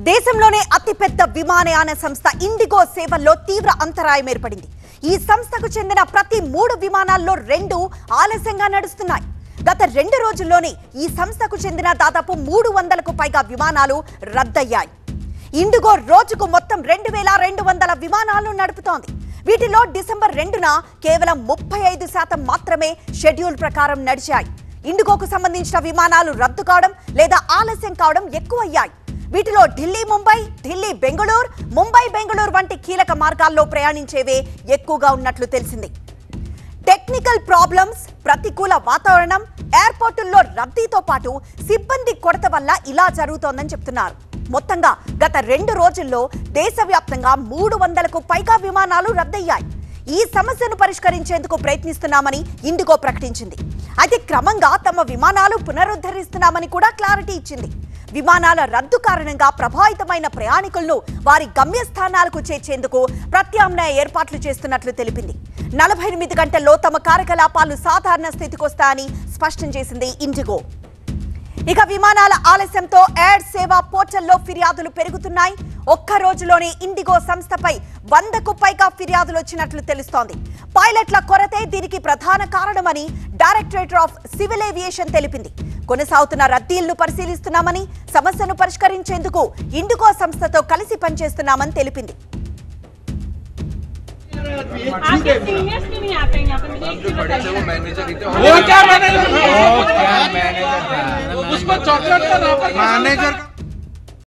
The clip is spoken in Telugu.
దేశంలోనే అతిపెద్ద విమానయాన సంస్థ ఇండిగో సేవల్లో తీవ్ర అంతరాయం ఏర్పడింది. ఈ సంస్థకు చెందిన ప్రతి 3 విమానాల్లో 2 ఆలస్యంగా నడుస్తున్నాయి. గత 2 రోజుల్లోనే ఈ సంస్థకు చెందిన దాదాపు 300కు పైగా విమానాలు రద్దయ్యాయి. ఇండిగో రోజుకు మొత్తం 2200 విమానాలను నడుపుతోంది. వీటిలో డిసెంబర్ 2న కేవలం 35% మాత్రమే షెడ్యూల్ ప్రకారం నడిచాయి. ఇండిగోకు సంబంధించిన విమానాలు రద్దు కావడం లేదా ఆలస్యం కావడం ఎక్కువయ్యాయి. వీటిలో ఢిల్లీ ముంబై, ఢిల్లీ బెంగళూరు, ముంబై బెంగళూరు వంటి కీలక మార్గాల్లో ప్రయాణించేవే ఎక్కువగా ఉన్నట్లు తెలిసింది. టెక్నికల్ ప్రాబ్లమ్స్, ప్రతికూల వాతావరణం, ఎయిర్పోర్టుల్లో రద్దీతో పాటు సిబ్బంది కొరత వల్ల ఇలా జరుగుతోందని చెప్తున్నారు. మొత్తంగా గత 2 రోజుల్లో దేశవ్యాప్తంగా 300కు పైగా విమానాలు రద్దయ్యాయి. ఈ సమస్యను పరిష్కరించేందుకు ప్రయత్నిస్తున్నామని ఇండిగో ప్రకటించింది. అయితే క్రమంగా తమ విమానాలు పునరుద్ధరిస్తున్నామని కూడా క్లారిటీ ఇచ్చింది. విమానాల రద్దు కారణంగా ప్రభావితమైన ప్రయాణికులను వారి గమ్యస్థానాలకు చేర్చేందుకు ప్రత్యామ్నాయ ఏర్పాట్లు చేస్తున్నట్లు తెలిపింది. 48 గంటల్లో తమ కార్యకలాపాలు సాధారణ స్థితికొస్తాయని స్పష్టం చేసింది ఇండిగో. ఇక విమానాల ఆలస్యంతో ఎయిర్ సేవా పోర్టల్లో ఫిర్యాదులు పెరుగుతున్నాయి. ఒక్క రోజులోనే ఇండిగో సంస్థపై 100కు పైగా ఫిర్యాదులు వచ్చినట్లు తెలుస్తోంది. పైలట్ల కొరతే దీనికి ప్రధాన కారణమని డైరెక్టరేట్ ఆఫ్ సివిల్ ఏవియేషన్ తెలిపింది. కొనసాగుతున్న రద్దీలను పరిశీలిస్తున్నామని, సమస్యను పరిష్కరించేందుకు ఇండిగో సంస్థతో కలిసి పనిచేస్తున్నామని తెలిపింది. मैनेजर